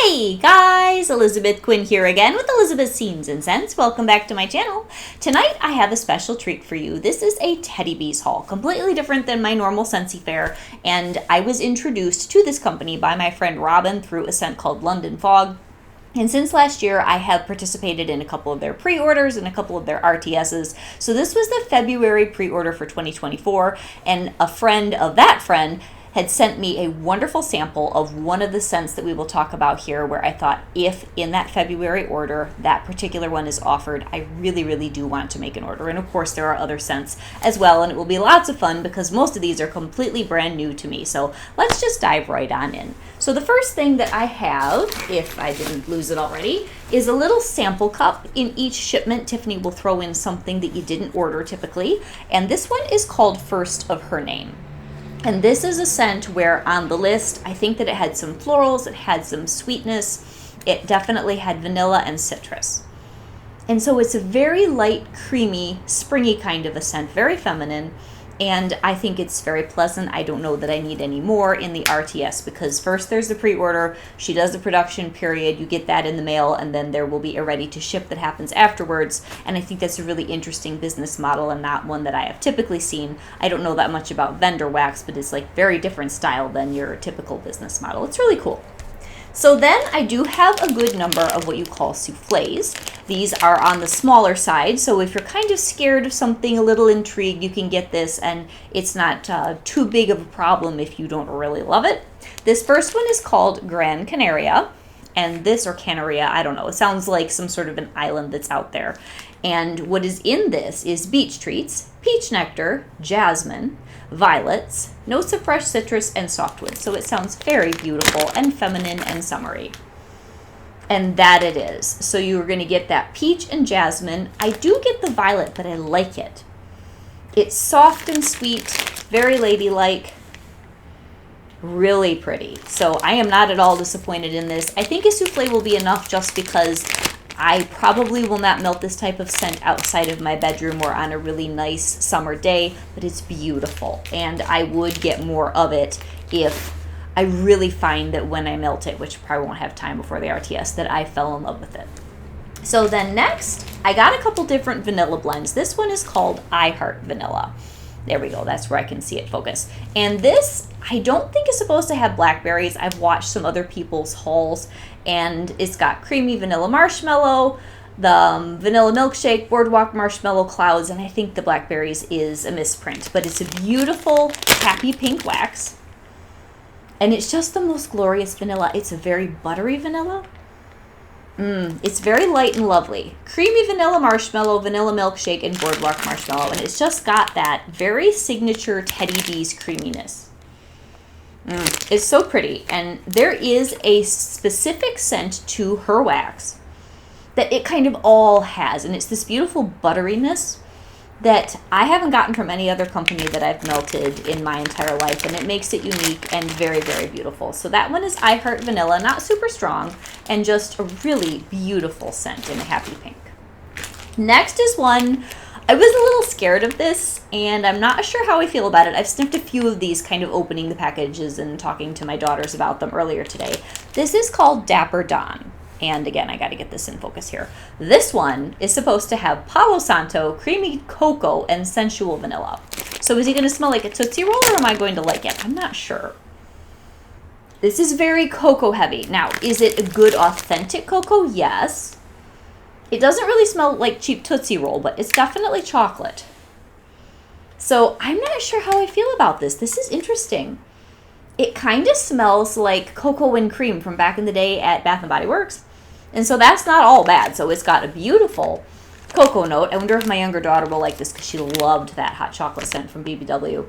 Hey guys, Elizabeth Quinn here again with Elizabeth's Scenes and Scents. Welcome back to my channel. Tonight I have a special treat for you. This is a Teddy Bees haul, completely different than my normal Scentsy fare, and I was introduced to this company by my friend Robin through a scent called London Fog. And since last year, I have participated in a couple of their pre-orders and a couple of their RTSs. So this was the February pre-order for 2024, and a friend of that friend had sent me a wonderful sample of one of the scents that we will talk about here, where I thought if in that February order that particular one is offered, I really do want to make an order. And of course there are other scents as well, and it will be lots of fun because most of these are completely brand new to me. So let's just dive right on in. So the first thing that I have, if I didn't lose it already, is a little sample cup. In each shipment, Tiffany will throw in something that you didn't order typically, and this one is called First of Her Name. And this is a scent where on the list, I think that it had some florals, it had some sweetness, it definitely had vanilla and citrus. And so it's a very light, creamy, springy kind of a scent, very feminine, and I think it's very pleasant. I don't know that I need any more in the RTS because first there's the pre-order, she does the production period, you get that in the mail, and then there will be a ready to ship that happens afterwards. And I think that's a really interesting business model and not one that I have typically seen. I don't know that much about vendor wax, but it's like very different style than your typical business model. It's really cool. So then I do have a good number of what you call souffles. These are on the smaller side, so if you're kind of scared of something, a little intrigued, you can get this, and it's not too big of a problem if you don't really love it. This first one is called Gran Canaria, and this, or Canaria, I don't know, it sounds like some sort of an island that's out there. And what is in this is beach treats, peach nectar, jasmine, violets, notes of fresh citrus, and softwood. So it sounds very beautiful and feminine and summery. And that it is. So you're going to get that peach and jasmine. I do get the violet, but I like it. It's soft and sweet, very ladylike, really pretty. So I am not at all disappointed in this. I think a souffle will be enough just because I probably will not melt this type of scent outside of my bedroom or on a really nice summer day, but it's beautiful. And I would get more of it if I really find that when I melt it, which I probably won't have time before the RTS, that I fell in love with it. So then next, I got a couple different vanilla blends. This one is called I Heart Vanilla. There we go, that's where I can see it focus. And this, I don't think is supposed to have blackberries. I've watched some other people's hauls, and it's got creamy vanilla marshmallow, the vanilla milkshake, boardwalk marshmallow clouds, and I think the blackberries is a misprint. But it's a beautiful, happy pink wax, and it's just the most glorious vanilla. It's a very buttery vanilla. It's very light and lovely. Creamy vanilla marshmallow, vanilla milkshake, and boardwalk marshmallow. And it's just got that very signature Teddy Bees creaminess. It's so pretty. And there is a specific scent to her wax that it kind of all has. And it's this beautiful butteriness that I haven't gotten from any other company that I've melted in my entire life, and it makes it unique and very beautiful. So that one is I Heart Vanilla, not super strong, and just a really beautiful scent in a happy pink. Next is one, I was a little scared of this, and I'm not sure how I feel about it. I've sniffed a few of these kind of opening the packages and talking to my daughters about them earlier today. This is called Dapper Dawn. And again, I got to get this in focus here. This one is supposed to have Palo Santo, creamy cocoa, and sensual vanilla. So is he going to smell like a Tootsie Roll, or am I going to like it? I'm not sure. This is very cocoa heavy. Now, is it a good, authentic cocoa? Yes. It doesn't really smell like cheap Tootsie Roll, but it's definitely chocolate. So I'm not sure how I feel about this. This is interesting. It kind of smells like cocoa and cream from back in the day at Bath & Body Works. And so that's not all bad. So it's got a beautiful cocoa note. I wonder if my younger daughter will like this because she loved that hot chocolate scent from BBW.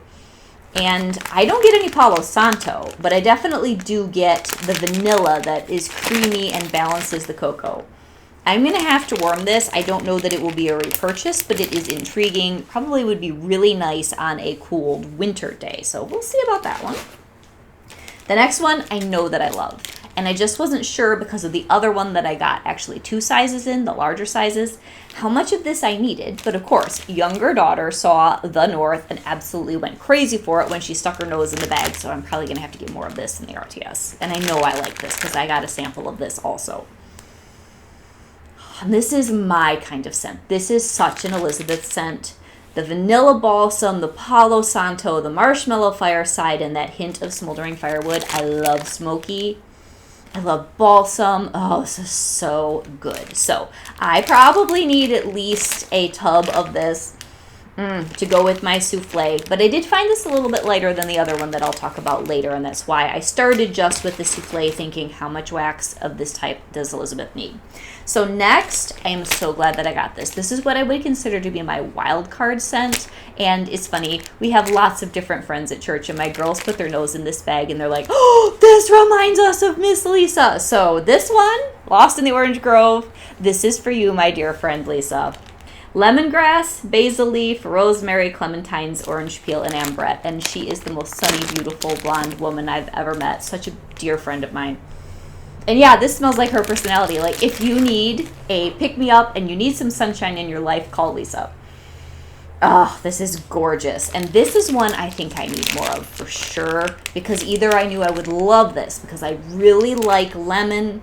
And I don't get any Palo Santo, but I definitely do get the vanilla that is creamy and balances the cocoa. I'm going to have to warm this. I don't know that it will be a repurchase, but it is intriguing. Probably would be really nice on a cold winter day. So we'll see about that one. The next one I know that I love, And I just wasn't sure because of the other one that I got actually 2 sizes in, the larger sizes, how much of this I needed. But of course, younger daughter saw the North and absolutely went crazy for it when she stuck her nose in the bag. So I'm probably going to have to get more of this in the RTS. And I know I like this because I got a sample of this also. And this is my kind of scent. This is such an Elizabeth scent. The vanilla balsam, the Palo Santo, the marshmallow fireside, and that hint of smoldering firewood. I love smoky. I love balsam. Oh, this is so good. So I probably need at least a tub of this to go with my souffle. But I did find this a little bit lighter than the other one that I'll talk about later, and that's why I started just with the souffle, thinking how much wax of this type does Elizabeth need. So next, I am so glad that I got this. This is what I would consider to be my wild card scent. And it's funny, we have lots of different friends at church, and my girls put their nose in this bag and they're like, oh, this reminds us of Miss Lisa. So this one, Lost in the Orange Grove, this is for you, my dear friend Lisa. Lemongrass, basil leaf, rosemary, clementines, orange peel, and ambrette. And she is the most sunny, beautiful, blonde woman I've ever met. Such a dear friend of mine. And yeah, this smells like her personality. Like, if you need a pick-me-up and you need some sunshine in your life, call Lisa. Oh, this is gorgeous. And this is one I think I need more of for sure, because either I knew I would love this because I really like lemon.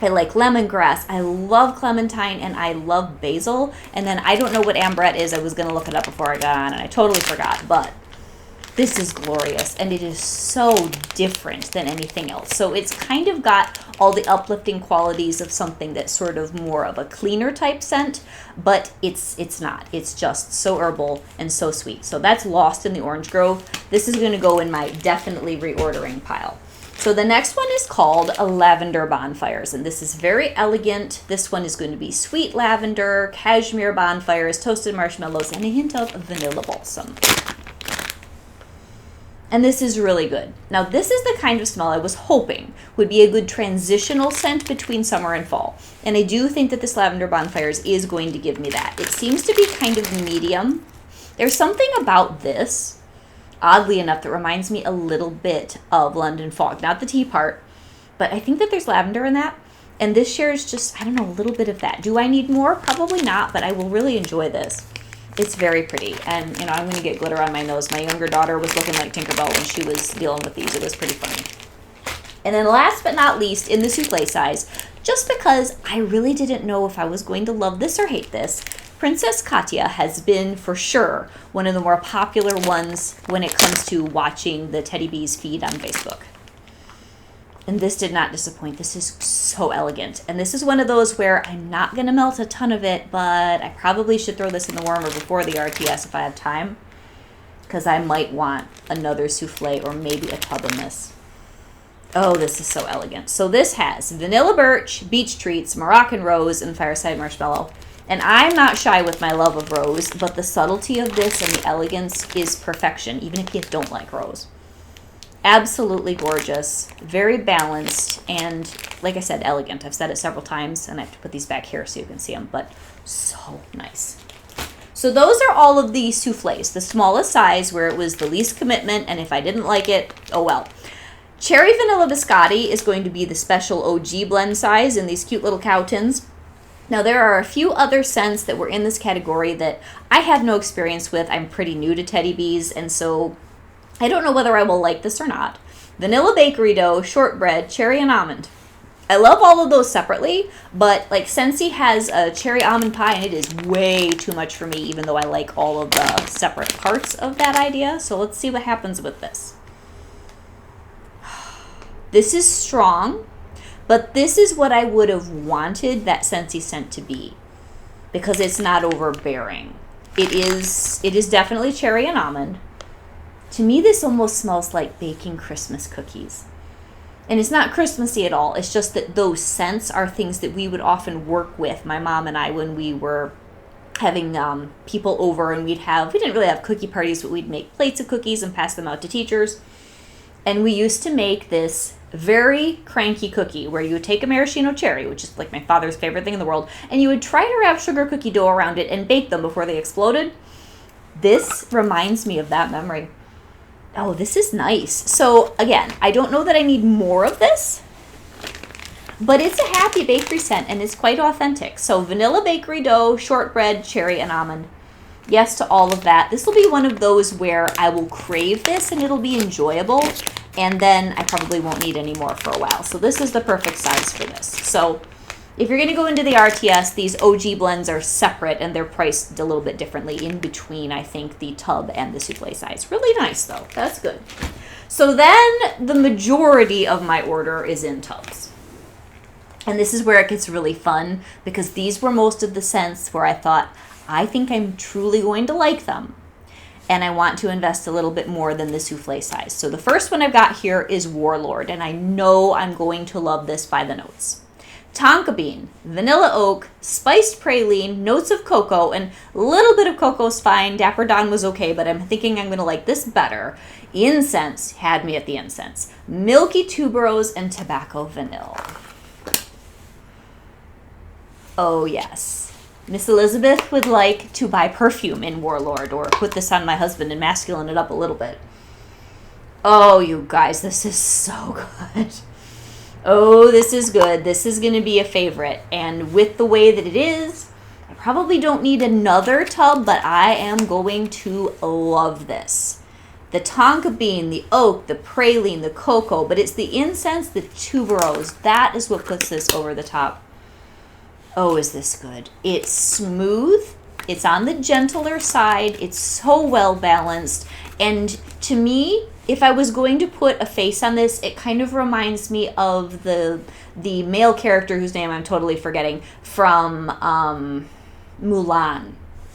I like lemongrass, I love clementine, and I love basil. And then I don't know what ambrette is. I was going to look it up before I got on, and I totally forgot. But this is glorious, and it is so different than anything else. So it's kind of got all the uplifting qualities of something that's sort of more of a cleaner type scent, but it's not. It's just so herbal and so sweet. So that's Lost in the Orange Grove. This is going to go in my definitely reordering pile. So the next one is called Lavender Bonfires, and this is very elegant. This one is going to be sweet lavender, cashmere bonfires, toasted marshmallows, and a hint of vanilla balsam. And this is really good. Now, this is the kind of smell I was hoping would be a good transitional scent between summer and fall. And I do think that this Lavender Bonfires is going to give me that. It seems to be kind of medium. There's something about this, oddly enough, that reminds me a little bit of London Fog. Not the tea part, but I think that there's lavender in that. And this shares just, I don't know, a little bit of that. Do I need more? Probably not, but I will really enjoy this. It's very pretty, and you know, I'm going to get glitter on my nose. My younger daughter was looking like Tinkerbell when she was dealing with these. It was pretty funny. And then last but not least, in the souffle size, just because I really didn't know if I was going to love this or hate this, Princess Katya has been, for sure, one of the more popular ones when it comes to watching the Teddy Bees feed on Facebook. And this did not disappoint. This is so elegant. And this is one of those where I'm not going to melt a ton of it, but I probably should throw this in the warmer before the RTS if I have time, because I might want another souffle or maybe a tub of this. Oh, this is so elegant. So this has vanilla birch, beach treats, Moroccan rose, and fireside marshmallow. And I'm not shy with my love of rose, but the subtlety of this and the elegance is perfection, even if you don't like rose. Absolutely gorgeous, very balanced, and like I said, elegant. I've said it several times, and I have to put these back here so you can see them, but so nice. So those are all of the souffles, the smallest size where it was the least commitment, and if I didn't like it, oh well. Cherry Vanilla Biscotti is going to be the special OG blend size in these cute little cow tins. Now, there are a few other scents that were in this category that I have no experience with. I'm pretty new to Teddy Bees, and so I don't know whether I will like this or not. Vanilla bakery dough, shortbread, cherry and almond. I love all of those separately, but like Scentsy has a cherry almond pie and it is way too much for me, even though I like all of the separate parts of that idea. So let's see what happens with this. This is strong, but this is what I would have wanted that Scentsy scent to be, because it's not overbearing. It is definitely cherry and almond. To me, this almost smells like baking Christmas cookies. And it's not Christmassy at all. It's just that those scents are things that we would often work with, my mom and I, when we were having people over, and we didn't really have cookie parties, but we'd make plates of cookies and pass them out to teachers. And we used to make this very cranky cookie where you would take a maraschino cherry, which is like my father's favorite thing in the world, and you would try to wrap sugar cookie dough around it and bake them before they exploded. This reminds me of that memory. Oh, this is nice. So again, I don't know that I need more of this, But it's a happy bakery scent, and it's quite authentic. So vanilla bakery dough, shortbread, cherry, and almond. Yes to all of that. This will be one of those where I will crave this, and it'll be enjoyable, and then I probably won't need any more for a while. So this is the perfect size for this. So if you're going to go into the RTS, these OG blends are separate, and they're priced a little bit differently in between, I think, the tub and the souffle size. Really nice, though. That's good. So then the majority of my order is in tubs. And this is where it gets really fun, because these were most of the scents where I thought, I think I'm truly going to like them. And I want to invest a little bit more than the souffle size. So the first one I've got here is Warlord, and I know I'm going to love this by the notes. Tonka bean, vanilla oak, spiced praline, notes of cocoa, and a little bit of cocoa's fine. Dapper Dawn was okay, but I'm thinking I'm going to like this better. Incense had me at the incense. Milky tuberose and tobacco vanilla. Oh, yes. Miss Elizabeth would like to buy perfume in Warlord, or put this on my husband and masculine it up a little bit. Oh, you guys, this is so good. Oh, this is good. This is going to be a favorite. And with the way that it is, I probably don't need another tub, but I am going to love this. The tonka bean, the oak, the praline, the cocoa, but it's the incense, the tuberose. That is what puts this over the top. Oh, is this good? It's smooth. It's on the gentler side. It's so well balanced. And to me, if I was going to put a face on this, it kind of reminds me of the male character whose name I'm totally forgetting from Mulan.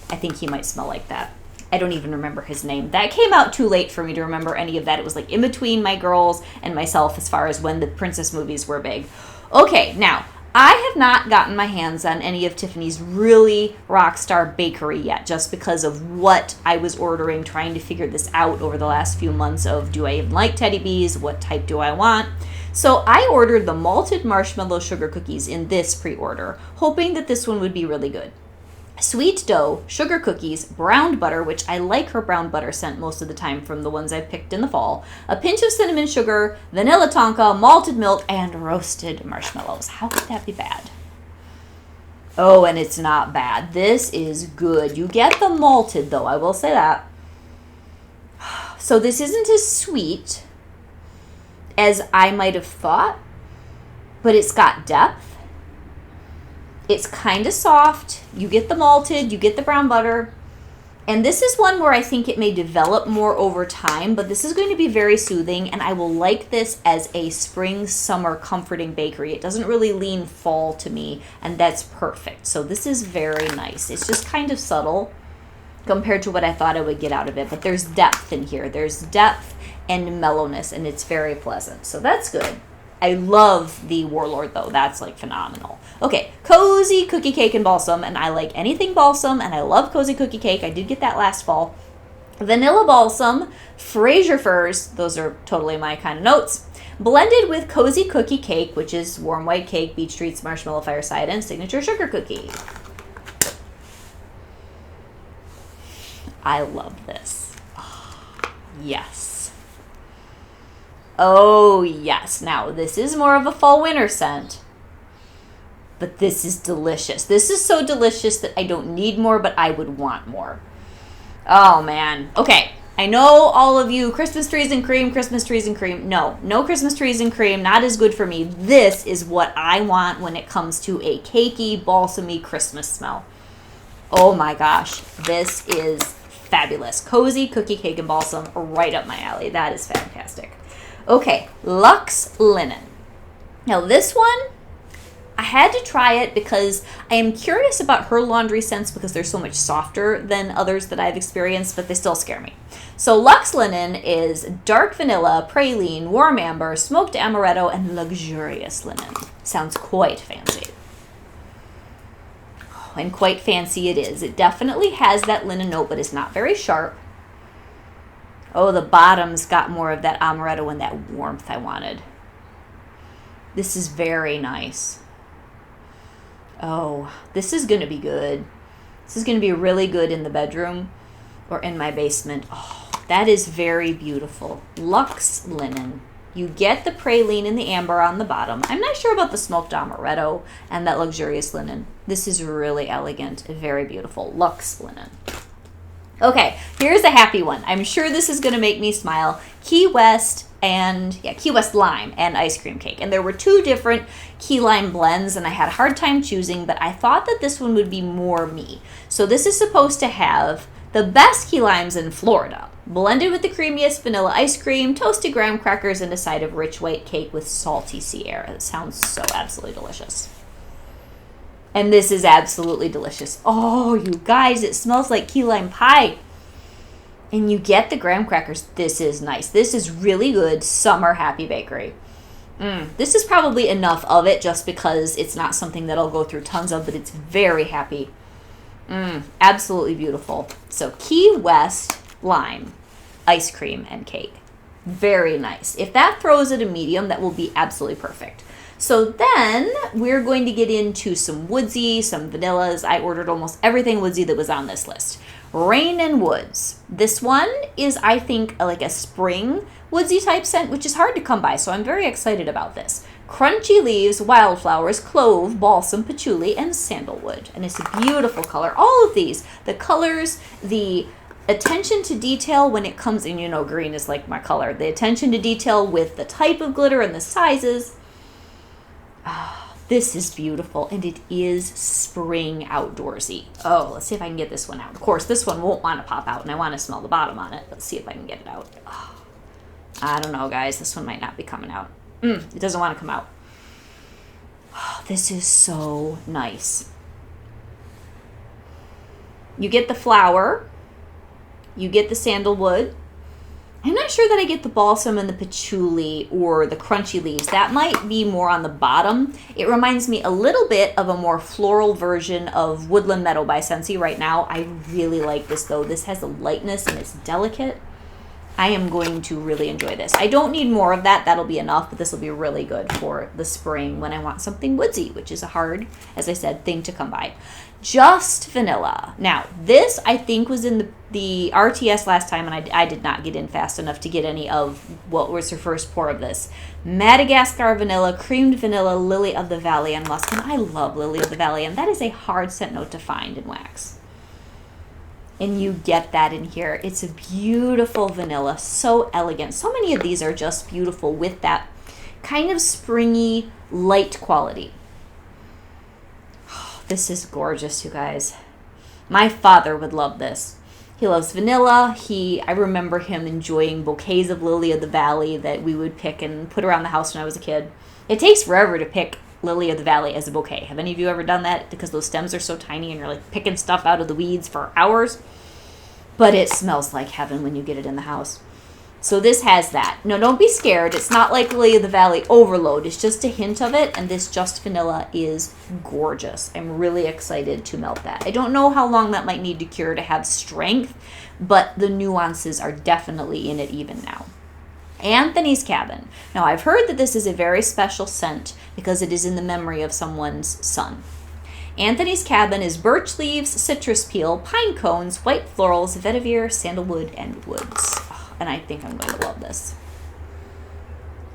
I think he might smell like that. I don't even remember his name. That came out too late for me to remember any of that. It was like in between my girls and myself as far as when the princess movies were big. Okay, now, I have not gotten my hands on any of Tiffany's really rockstar bakery yet, just because of what I was ordering, trying to figure this out over the last few months of, do I even like Teddy Bees? What type do I want? So I ordered the malted marshmallow sugar cookies in this pre-order, hoping that this one would be really good. Sweet dough, sugar cookies, browned butter, which I like her brown butter scent most of the time from the ones I've picked in the fall, a pinch of cinnamon sugar, vanilla tonka, malted milk, and roasted marshmallows. How could that be bad? Oh, and it's not bad. This is good. You get the malted, though, I will say that. So this isn't as sweet as I might have thought, but it's got depth. It's kind of soft. You get the malted, you get the brown butter. And this is one where I think it may develop more over time, but this is going to be very soothing, and I will like this as a spring, summer comforting bakery. It doesn't really lean fall to me, and that's perfect. So this is very nice. It's just kind of subtle compared to what I thought I would get out of it, but there's depth in here. There's depth and mellowness, and it's very pleasant. So that's good. I love the Warlord, though. That's, like, phenomenal. Okay, Cozy Cookie Cake and Balsam, and I like anything balsam, and I love Cozy Cookie Cake. I did get that last fall. Vanilla Balsam, Fraser Firs, those are totally my kind of notes, blended with Cozy Cookie Cake, which is warm white cake, Beach Streets, Marshmallow Fireside, and Signature Sugar Cookie. I love this. Yes. Oh, yes. Now, this is more of a fall-winter scent, but this is delicious. This is so delicious that I don't need more, but I would want more. Oh, man. Okay, I know all of you, Christmas trees and cream, Christmas trees and cream. No Christmas trees and cream, not as good for me. This is what I want when it comes to a cakey, balsamy Christmas smell. Oh, my gosh. This is fabulous. Cozy Cookie Cake and Balsam, right up my alley. That is fantastic. Okay, Luxe Linen. Now this one, I had to try it because I am curious about her laundry scents because they're so much softer than others that I've experienced, but they still scare me. So Luxe Linen is dark vanilla, praline, warm amber, smoked amaretto, and luxurious linen. Sounds quite fancy. Oh, and quite fancy it is. It definitely has that linen note, but it's not very sharp. Oh, the bottom's got more of that amaretto and that warmth I wanted. This is very nice. Oh, this is going to be good. This is going to be really good in the bedroom or in my basement. Oh, that is very beautiful. Luxe Linen. You get the praline and the amber on the bottom. I'm not sure about the smoked amaretto and that luxurious linen. This is really elegant, very beautiful. Luxe linen. Okay, here's a happy one. I'm sure this is going to make me smile. Key West lime and ice cream cake. And there were two different key lime blends, and I had a hard time choosing, but I thought that this one would be more me. So this is supposed to have the best key limes in Florida, blended with the creamiest vanilla ice cream, toasted graham crackers, and a side of rich white cake with salty sea air. It sounds so absolutely delicious. And this is absolutely delicious. Oh, you guys, it smells like key lime pie. And you get the graham crackers. This is nice. This is really good summer happy bakery. This is probably enough of it just because it's not something that I'll go through tons of, but it's very happy. Absolutely beautiful. So Key West lime, ice cream, and cake. Very nice. If that throws at a medium, that will be absolutely perfect. So then we're going to get into some woodsy, some vanillas. I ordered almost everything woodsy that was on this list. Rain and Woods. This one is, I think, like a spring woodsy type scent, which is hard to come by, so I'm very excited about this. Crunchy leaves, wildflowers, clove, balsam, patchouli, and sandalwood. And it's a beautiful color. All of these, the colors, the attention to detail when it comes in, you know, green is like my color. The attention to detail with the type of glitter and the sizes. This is beautiful, and it is spring outdoorsy. Oh, let's see if I can get this one out. Of course, this one won't want to pop out, and I want to smell the bottom on it. Let's see if I can get it out. Oh, I don't know, guys. This one might not be coming out. It doesn't want to come out. Oh, this is so nice. You get the flower. You get the sandalwood. I'm not sure that I get the balsam and the patchouli or the crunchy leaves. That might be more on the bottom. It reminds me a little bit of a more floral version of Woodland Meadow by Scentsy right now. I really like this, though. This has a lightness and it's delicate. I am going to really enjoy this. I don't need more of that. That'll be enough, but this will be really good for the spring when I want something woodsy, which is a hard, as I said, thing to come by. Just Vanilla. Now, this I think was in the RTS last time, and I did not get in fast enough to get any of what was her first pour of this. Madagascar Vanilla, Creamed Vanilla, Lily of the Valley, and Musk. And I love Lily of the Valley, and that is a hard scent note to find in wax. And you get that in here. It's a beautiful vanilla, so elegant. So many of these are just beautiful with that kind of springy, light quality. Oh, this is gorgeous, you guys. My father would love this. He loves vanilla. I remember him enjoying bouquets of Lily of the Valley that we would pick and put around the house when I was a kid. It takes forever to pick Lily of the Valley as a bouquet. Have any of you ever done that? Because those stems are so tiny and you're like picking stuff out of the weeds for hours. But it smells like heaven when you get it in the house. So this has that. No, don't be scared. It's not like Lily of the Valley overload. It's just a hint of it. And this Just Vanilla is gorgeous. I'm really excited to melt that. I don't know how long that might need to cure to have strength, but the nuances are definitely in it even now. Anthony's Cabin. Now, I've heard that this is a very special scent because it is in the memory of someone's son. Anthony's Cabin is birch leaves, citrus peel, pine cones, white florals, vetiver, sandalwood, and woods. Oh, and I think I'm going to love this.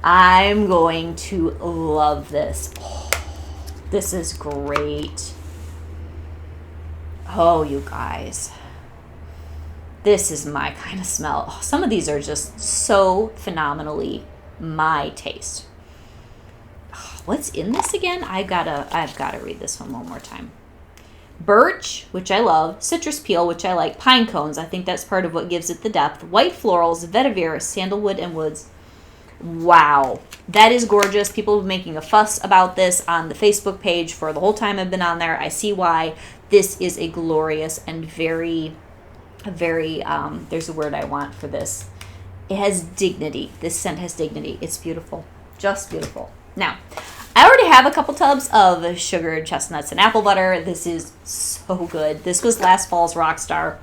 I'm going to love this. Oh, this is great. Oh, you guys. This is my kind of smell. Oh, some of these are just so phenomenally my taste. Oh, what's in this again? I've got to read this one more time. Birch, which I love, citrus peel, which I like, pine cones, I think that's part of what gives it the depth, white florals, vetiver, sandalwood, and woods. Wow, that is gorgeous. People have been making a fuss about this on the Facebook page for the whole time I've been on there. I see why. This is a glorious and very, there's a word I want for this. It has dignity. This scent has dignity. It's beautiful. Just beautiful. Now, I already have a couple tubs of sugared chestnuts and apple butter. This is so good. This was last fall's Rockstar.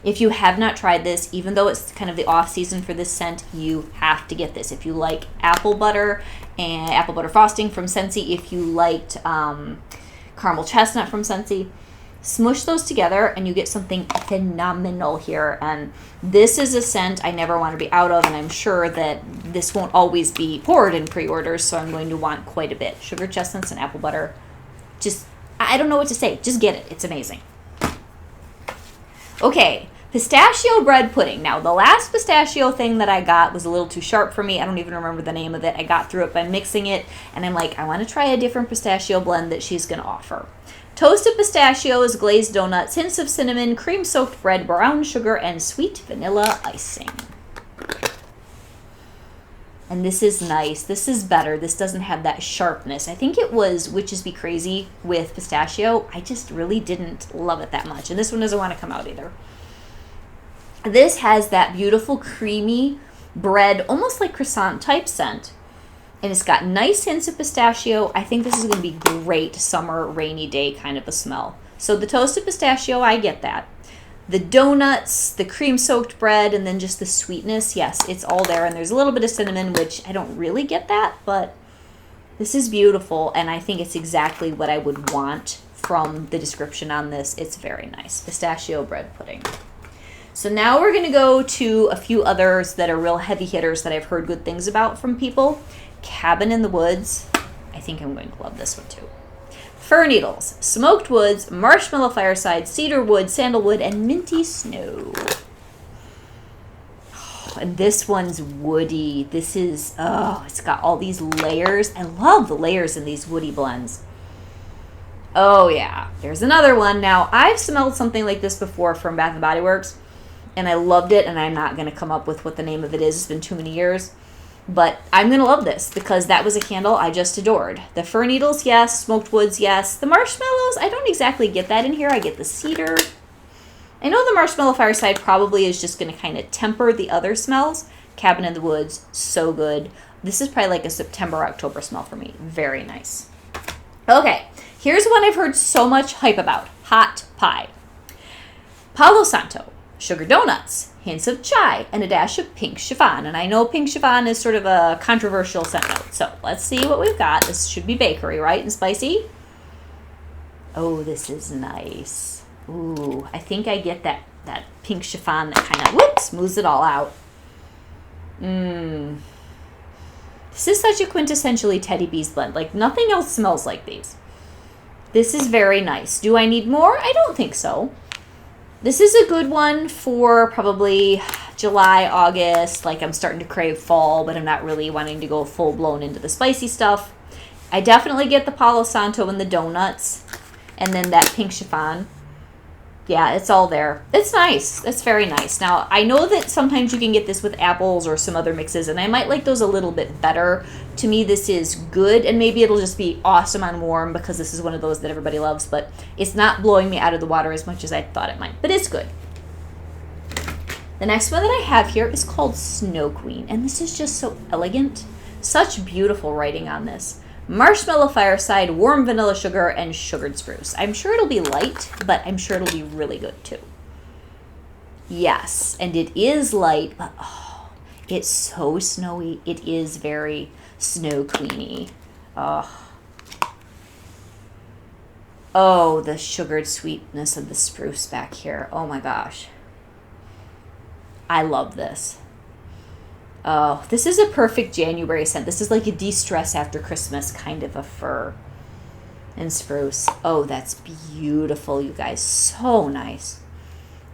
If you have not tried this, even though it's kind of the off season for this scent, you have to get this. If you like apple butter and apple butter frosting from Scentsy, if you liked caramel chestnut from Scentsy, Smush those together and you get something phenomenal here. And this is a scent I never want to be out of, and I'm sure that this won't always be poured in pre-orders, so I'm going to want quite a bit. Sugar chestnuts and apple butter. Just, I don't know what to say. Just get it. It's amazing. Okay, pistachio bread pudding. Now, the last pistachio thing that I got was a little too sharp for me. I don't even remember the name of it. I got through it by mixing it, and I'm like, I want to try a different pistachio blend that she's going to offer. Toasted pistachios, glazed donuts, hints of cinnamon, cream-soaked bread, brown sugar, and sweet vanilla icing. And this is nice. This is better. This doesn't have that sharpness. I think it was Witches Be Crazy with pistachio. I just really didn't love it that much. And this one doesn't want to come out either. This has that beautiful creamy bread, almost like croissant type scent. And it's got nice hints of pistachio. I think this is going to be great summer, rainy day kind of a smell. So the toasted pistachio, I get that. The donuts, the cream-soaked bread, and then just the sweetness. Yes, it's all there. And there's a little bit of cinnamon, which I don't really get that. But this is beautiful, and I think it's exactly what I would want from the description on this. It's very nice. Pistachio bread pudding. So now we're going to go to a few others that are real heavy hitters that I've heard good things about from people. Cabin in the Woods. I think I'm going to love this one too. Fir needles, smoked woods, marshmallow fireside, cedar wood, sandalwood, and minty snow. Oh, and this one's woody. This is, oh, it's got all these layers. I love the layers in these woody blends. Oh yeah, there's another one. Now, I've smelled something like this before from Bath & Body Works, and I loved it, and I'm not going to come up with what the name of it is. It's been too many years. But I'm going to love this because that was a candle I just adored. The fir needles, yes. Smoked woods, yes. The marshmallows, I don't exactly get that in here. I get the cedar. I know the marshmallow fireside probably is just going to kind of temper the other smells. Cabin in the Woods, so good. This is probably like a September, October smell for me. Very nice. Okay, here's one I've heard so much hype about. Hot pie. Palo Santo. Sugar donuts, hints of chai, and a dash of pink chiffon. And I know pink chiffon is sort of a controversial scent note. So let's see what we've got. This should be bakery, right? And spicy. Oh, this is nice. Ooh, I think I get that pink chiffon that kind of, whoops, smooths it all out. This is such a quintessentially Teddy Bees blend. Like, nothing else smells like these. This is very nice. Do I need more? I don't think so. This is a good one for probably July, August. Like, I'm starting to crave fall, but I'm not really wanting to go full-blown into the spicy stuff. I definitely get the Palo Santo and the donuts. And then that pink chiffon. Yeah, it's all there. It's nice. It's very nice. Now, I know that sometimes you can get this with apples or some other mixes, and I might like those a little bit better. To me, this is good, and maybe it'll just be awesome on warm because this is one of those that everybody loves, but it's not blowing me out of the water as much as I thought it might, but it's good. The next one that I have here is called Snow Queen, and this is just so elegant. Such beautiful writing on this. Marshmallow fireside, warm vanilla sugar, and sugared spruce. I'm sure it'll be light, but I'm sure it'll be really good too. Yes, and it is light, but oh, it's so snowy. It is very Snow Queeny. Oh, the sugared sweetness of the spruce back here. Oh my gosh. I love this. Oh, this is a perfect January scent. This is like a de-stress after Christmas kind of a fir and spruce. Oh, that's beautiful, you guys. So nice.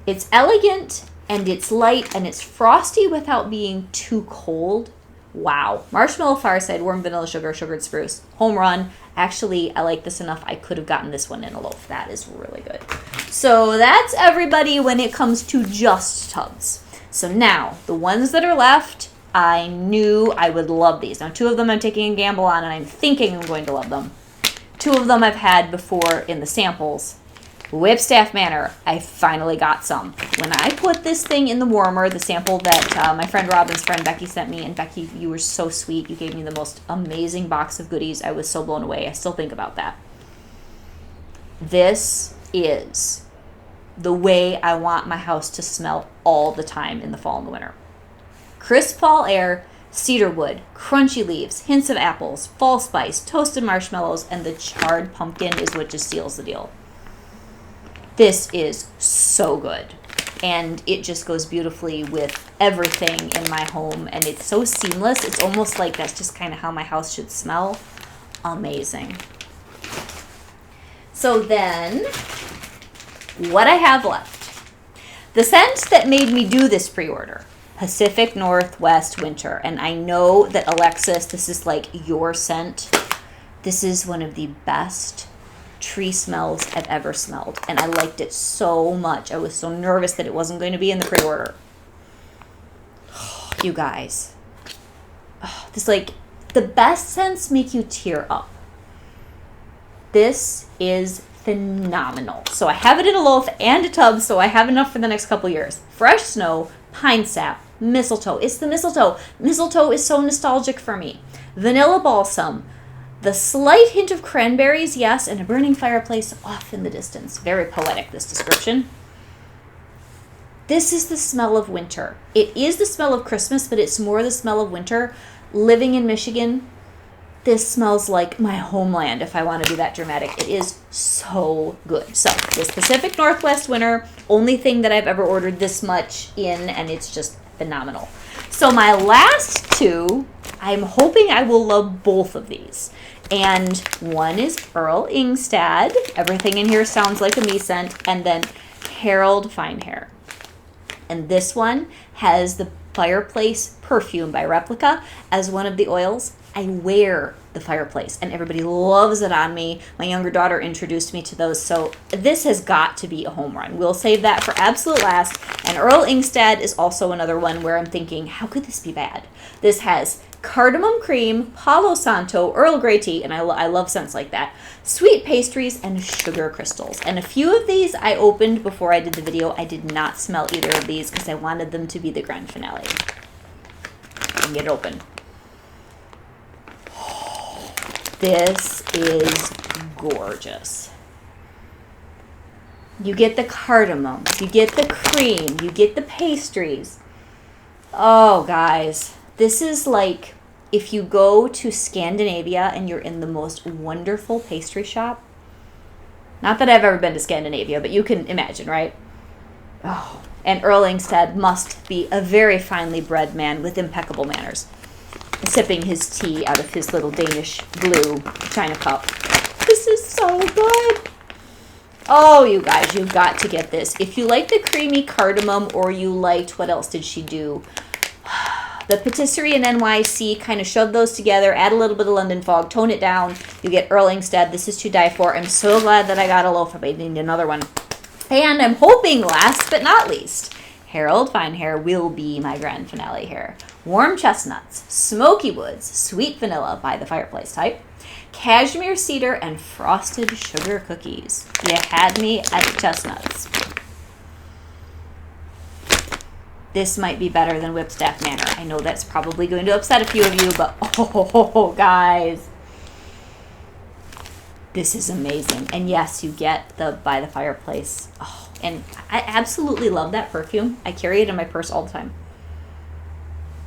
It's elegant, and it's light, and it's frosty without being too cold. Wow. Marshmallow fireside, warm vanilla sugar, sugared spruce. Home run. Actually, I like this enough. I could have gotten this one in a loaf. That is really good. So that's everybody when it comes to just tubs. So now, the ones that are left, I knew I would love these. Now, 2 of them I'm taking a gamble on, and I'm thinking I'm going to love them. 2 of them I've had before in the samples. Whipstaff Manor, I finally got some. When I put this thing in the warmer, the sample that my friend Robin's friend Becky sent me, and Becky, you were so sweet. You gave me the most amazing box of goodies. I was so blown away. I still think about that. This is the way I want my house to smell all the time in the fall and the winter. Crisp fall air, cedar wood, crunchy leaves, hints of apples, fall spice, toasted marshmallows, and the charred pumpkin is what just seals the deal. This is so good. And it just goes beautifully with everything in my home. And it's so seamless. It's almost like that's just kind of how my house should smell. Amazing. So then, what I have left. The scent that made me do this pre-order. Pacific Northwest Winter. And I know that, Alexis, this is like your scent. This is one of the best tree smells I've ever smelled, and I liked it so much. I was so nervous that it wasn't going to be in the pre-order. You guys, this, like, the best scents make you tear up. This is phenomenal. So I have it in a loaf and a tub, so I have enough for the next couple years. Fresh snow, pine sap, mistletoe. It's the mistletoe. Mistletoe is so nostalgic for me. Vanilla balsam. The slight hint of cranberries, yes, and a burning fireplace off in the distance. Very poetic, this description. This is the smell of winter. It is the smell of Christmas, but it's more the smell of winter. Living in Michigan, this smells like my homeland, if I want to be that dramatic. It is so good. So, this Pacific Northwest Winter, only thing that I've ever ordered this much in, and it's just phenomenal. So my last two, I'm hoping I will love both of these. And one is Earl Ingstad. Everything in here sounds like a me scent. And then Harold Fine Hair. And this one has the Fireplace Perfume by Replica as one of the oils. I wear the Fireplace, and everybody loves it on me. My younger daughter introduced me to those, so this has got to be a home run. We'll save that for absolute last. And Earl Ingstad is also another one where I'm thinking, how could this be bad? This has cardamom cream, Palo Santo, Earl Grey tea, and I love scents like that, sweet pastries, and sugar crystals. And a few of these I opened before I did the video. I did not smell either of these because I wanted them to be the grand finale. And get it open. This is gorgeous. You get the cardamom, you get the cream, you get the pastries. Oh, guys, this is like if you go to Scandinavia and you're in the most wonderful pastry shop. Not that I've ever been to Scandinavia, but you can imagine, right? Oh, and Earl Ingstad must be a very finely bred man with impeccable manners, sipping his tea out of his little Danish blue china cup. This is so good. Oh, you guys, you've got to get this. If you like the creamy cardamom, or you liked, what else did she do? The Patisserie and NYC, kind of shove those together, add a little bit of London Fog, tone it down. You get Earl Ingstad. This is to die for. I'm so glad that I got a loaf. I need another one. And I'm hoping, last but not least, Harold Fine Hair will be my grand finale here. Warm chestnuts, smoky woods, sweet vanilla by the Fireplace type, cashmere cedar, and frosted sugar cookies. You had me at chestnuts. This might be better than Whipstaff Manor. I know that's probably going to upset a few of you, but oh, guys. This is amazing. And yes, you get the By the Fireplace. Oh, and I absolutely love that perfume. I carry it in my purse all the time.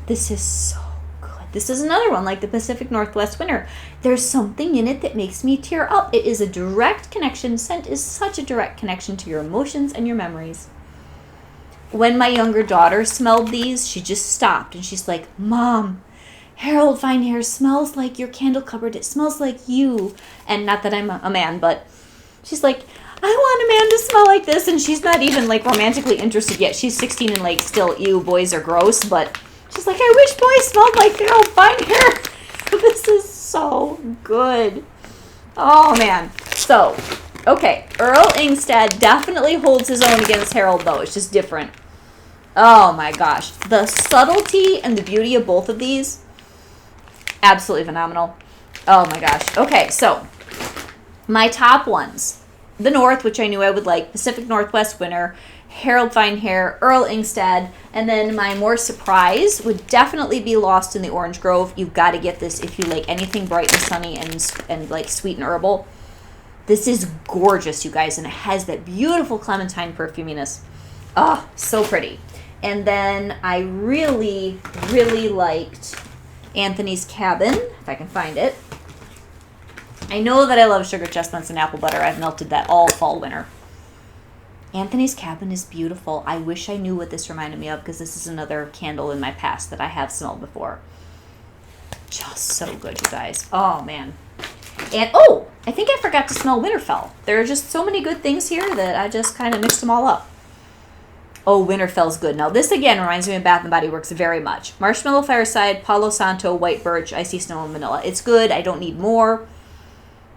This is so good. This is another one like the Pacific Northwest Winter. There's something in it that makes me tear up. It is a direct connection. Scent is such a direct connection to your emotions and your memories. When my younger daughter smelled these, she just stopped and she's like, Mom, Harold Fine Hair smells like your candle cupboard. It smells like you. And not that I'm a man, but she's like, I want a man to smell like this. And she's not even like romantically interested yet. She's 16 and like still, ew, boys are gross. But she's like, I wish boys smelled like Harold Fine Hair. This is so good. Oh, man. So, okay, Earl Ingstad definitely holds his own against Harold, though. It's just different. Oh, my gosh. The subtlety and the beauty of both of these, absolutely phenomenal. Oh, my gosh. Okay, so my top ones. The North, which I knew I would like. Pacific Northwest Winter. Harold Fine Hair. Earl Ingstad. And then my more surprise would definitely be Lost in the Orange Grove. You've got to get this if you like anything bright and sunny and like sweet and herbal. This is gorgeous, you guys, and it has that beautiful clementine perfuminess. Oh, so pretty. And then I really, really liked Anthony's Cabin, if I can find it. I know that I love sugar chestnuts and apple butter. I've melted that all fall, winter. Anthony's Cabin is beautiful. I wish I knew what this reminded me of, because this is another candle in my past that I have smelled before. Just so good, you guys. Oh, man. And, oh, I think I forgot to smell Winterfell. There are just so many good things here that I just kind of mixed them all up. Oh, Winterfell's good. Now, this, again, reminds me of Bath & Body Works very much. Marshmallow Fireside, Palo Santo, White Birch, Icy Snow, and Vanilla. It's good. I don't need more.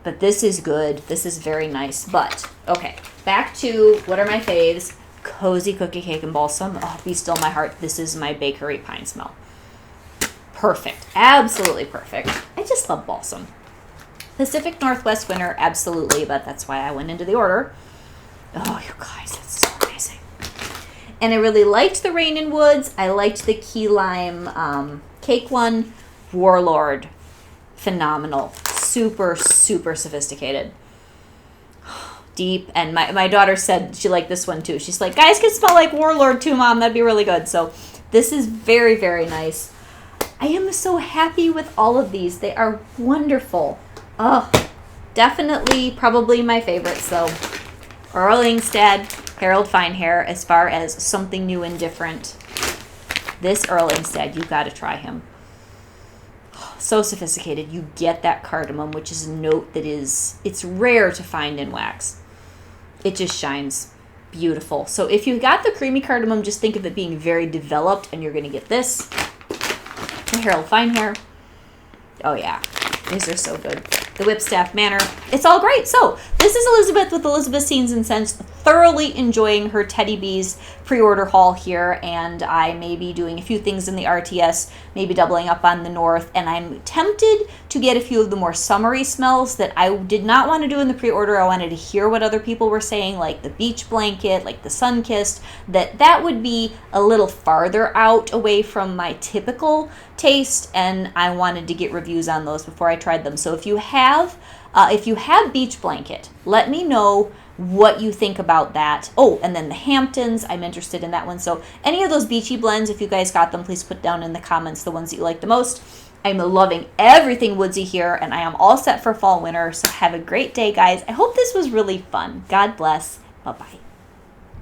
But this is good. This is very nice. But, okay, back to what are my faves. Cozy Cookie Cake and Balsam. Oh, be still my heart. This is my bakery pine smell. Perfect. Absolutely perfect. I just love balsam. Pacific Northwest Winter, absolutely, but that's why I went into the order. Oh, you guys, that's so amazing. And I really liked the Rain in Woods. I liked the key lime cake one. Warlord, phenomenal. Super, super sophisticated. Deep. And my daughter said she liked this one too. She's like, guys can smell like Warlord too, Mom. That'd be really good. So this is very, very nice. I am so happy with all of these. They are wonderful. Oh, definitely probably my favorites though. Earl Ingstad, Harold Finehair, as far as something new and different. This Earl Ingstad, you got to try him. So sophisticated. You get that cardamom, which is a note that it's rare to find in wax. It just shines beautiful. So if you got the creamy cardamom, just think of it being very developed, and you're going to get this. The Harold Finehair. Oh yeah, these are so good. The Whipstaff Manor. It's all great. So this is Elizabeth with Elizabeth Scenes and Scents, thoroughly enjoying her Teddy Bees pre-order haul here, and I may be doing a few things in the RTS, maybe doubling up on the North, and I'm tempted to get a few of the more summery smells that I did not want to do in the pre-order. I wanted to hear what other people were saying, like the Beach Blanket, like the Sunkissed, that would be a little farther out away from my typical taste, and I wanted to get reviews on those before I tried them. So if you have Beach Blanket, let me know what you think about that. Oh, and then the Hamptons, I'm interested in that one. So any of those beachy blends, if you guys got them, please put down in the comments the ones that you like the most. I'm loving everything woodsy here, and I am all set for fall winter. So have a great day, guys. I hope this was really fun. God bless. Bye-bye.